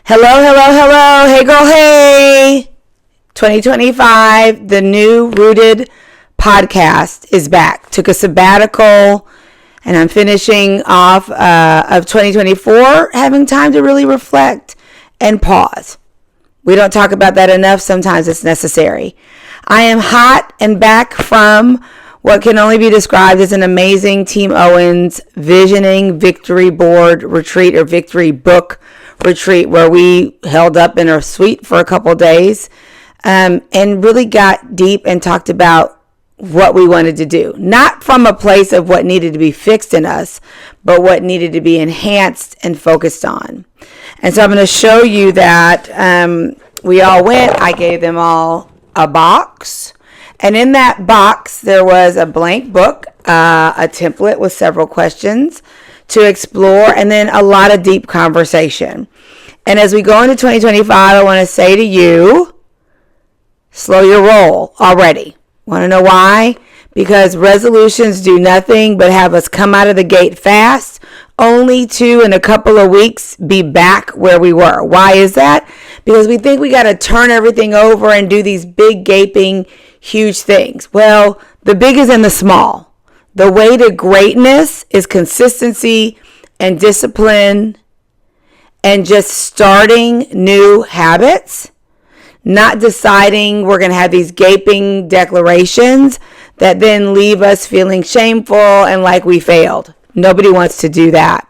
Hello, hello, hello. Hey, girl, hey. 2025, the new Rooted podcast is back. Took a sabbatical, and I'm finishing off of 2024, having time to really reflect and pause. We don't talk about that enough. Sometimes it's necessary. I am hot and back from what can only be described as an amazing Team Owens Visioning Victory Board retreat or Victory Book retreat, where we held up in our suite for a couple days and really got deep and talked about what we wanted to do. Not from a place of what needed to be fixed in us, but what needed to be enhanced and focused on. And so I'm going to show you that we all went. I gave them all a box. And in that box, there was a blank book, a template with several questions to explore, and then a lot of deep conversation. And as we go into 2025, I want to say to you, slow your roll already. Want to know why? Because resolutions do nothing but have us come out of the gate fast, only to, in a couple of weeks, be back where we were. Why is that? Because we think we got to turn everything over and do these big, gaping, huge things. Well, the big is in the small. The way to greatness is consistency and discipline and just starting new habits, not deciding we're going to have these gaping declarations that then leave us feeling shameful and like we failed. Nobody wants to do that.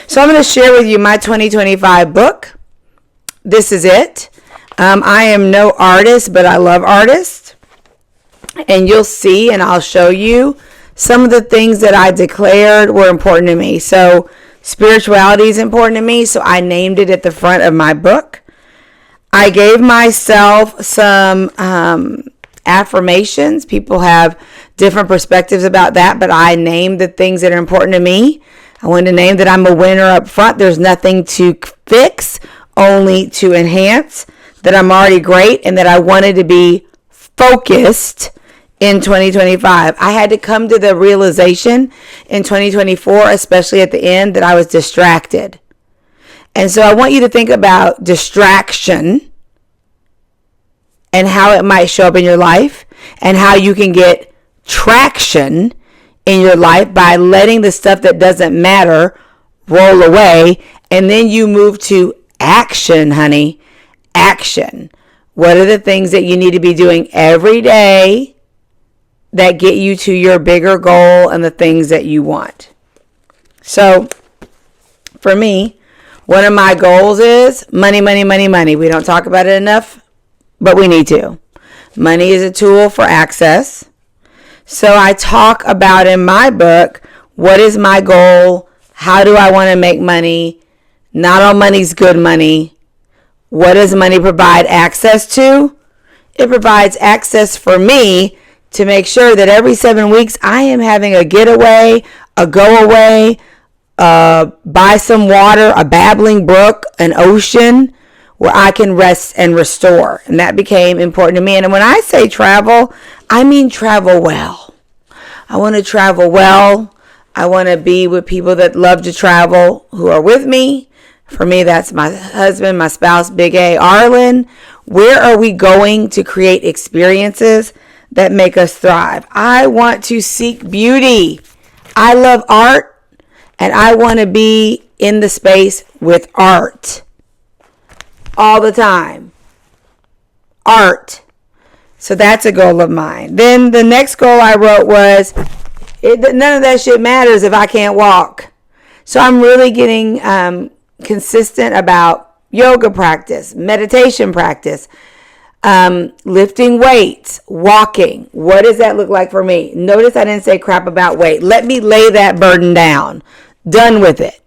So I'm going to share with you my 2025 book. This is it. I am no artist, but I love artists. And you'll see, and I'll show you some of the things that I declared were important to me. So spirituality is important to me, so I named it at the front of my book. I gave myself some affirmations. People have different perspectives about that, but I named the things that are important to me. I wanted to name that I'm a winner up front. There's nothing to fix, only to enhance. That I'm already great, and that I wanted to be focused in 2025. I had to come to the realization in 2024, especially at the end, that I was distracted. And so I want you to think about distraction and how it might show up in your life, and how you can get traction in your life by letting the stuff that doesn't matter roll away. And then you move to action, honey. Action. What are the things that you need to be doing every day that get you to your bigger goal and the things that you want? So for me, one of my goals is money, money, money, money. We don't talk about it enough, but we need to. Money is a tool for access. So I talk about in my book, what is my goal? How do I want to make money? Not all money's good money. What does money provide access to? It provides access for me to make sure that every 7 weeks I am having a getaway, a go away, buy some water, a babbling brook, an ocean where I can rest and restore. And that became important to me. And when I say travel, I mean travel well. I want to travel well. I want to be with people that love to travel, who are with me. For me, that's my husband, my spouse, Big A, Arlen. Where are we going to create experiences that make us thrive? I want to seek beauty. I love art, and I want to be in the space with art all the time. Art. So that's a goal of mine. Then the next goal I wrote was, none of that shit matters if I can't walk. So I'm really getting consistent about yoga practice, meditation practice, lifting weights, walking. What does that look like for me? Notice I didn't say crap about weight. Let me lay that burden down. Done with it.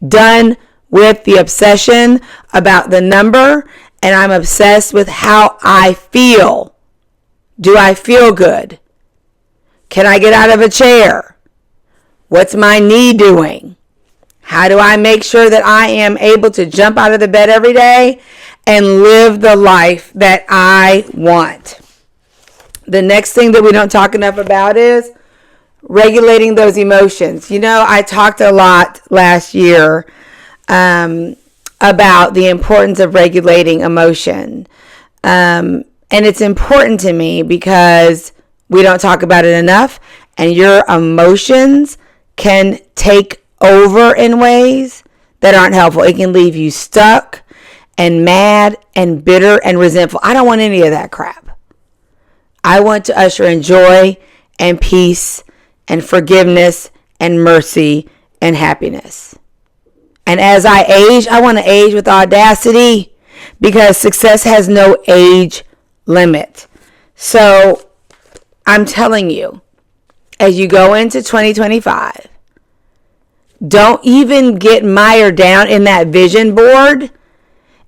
Done with the obsession about the number, and I'm obsessed with how I feel. Do I feel good? Can I get out of a chair? What's my knee doing? How do I make sure that I am able to jump out of the bed every day and live the life that I want? The next thing that we don't talk enough about is regulating those emotions. You know, I talked a lot last year about the importance of regulating emotion. And it's important to me because we don't talk about it enough, and your emotions can take over in ways that aren't helpful. It can leave you stuck and mad and bitter and resentful. I don't want any of that crap. I want to usher in joy and peace and forgiveness and mercy and happiness. And as I age, I want to age with audacity because success has no age limit. So I'm telling you, as you go into 2025, don't even get mired down in that vision board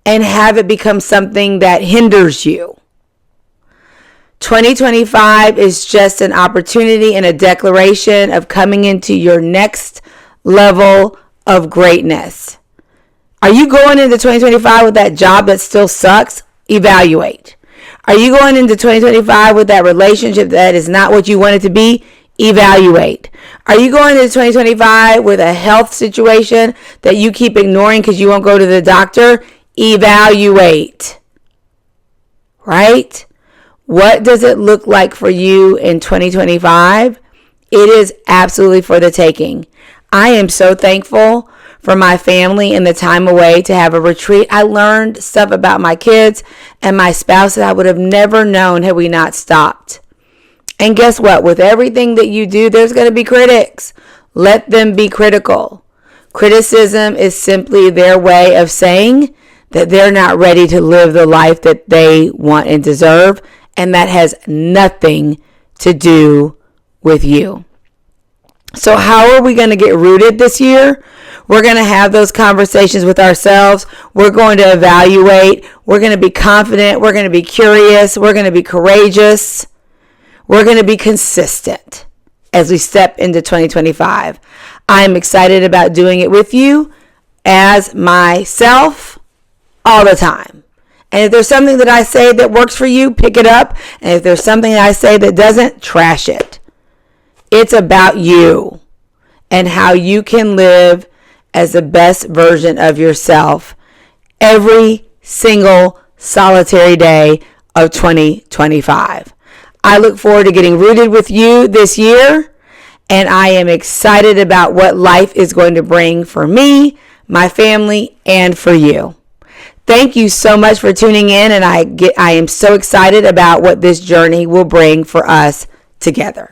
and have it become something that hinders you. 2025 is just an opportunity and a declaration of coming into your next level of greatness. Are you going into 2025 with that job that still sucks? Evaluate. Are you going into 2025 with that relationship that is not what you want it to be? Evaluate. Are you going into 2025 with a health situation that you keep ignoring because you won't go to the doctor? Evaluate. Right? What does it look like for you in 2025? It is absolutely for the taking. I am so thankful for my family and the time away to have a retreat. I learned stuff about my kids and my spouse that I would have never known had we not stopped. And guess what? With everything that you do, there's going to be critics. Let them be critical. Criticism is simply their way of saying that they're not ready to live the life that they want and deserve. And that has nothing to do with you. So how are we going to get rooted this year? We're going to have those conversations with ourselves. We're going to evaluate. We're going to be confident. We're going to be curious. We're going to be courageous. We're going to be consistent as we step into 2025. I'm excited about doing it with you as myself all the time. And if there's something that I say that works for you, pick it up. And if there's something I say that doesn't, trash it. It's about you and how you can live as the best version of yourself every single solitary day of 2025. I look forward to getting rooted with you this year, and I am excited about what life is going to bring for me, my family, and for you. Thank you so much for tuning in, and I am so excited about what this journey will bring for us together.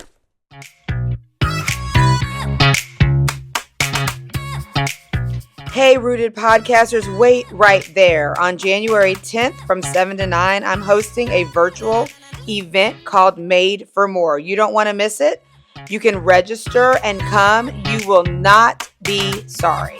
Hey, Rooted Podcasters, wait right there. On January 10th from 7 to 9, I'm hosting a virtual event called Made for More. You don't want to miss it. You can register and come. You will not be sorry.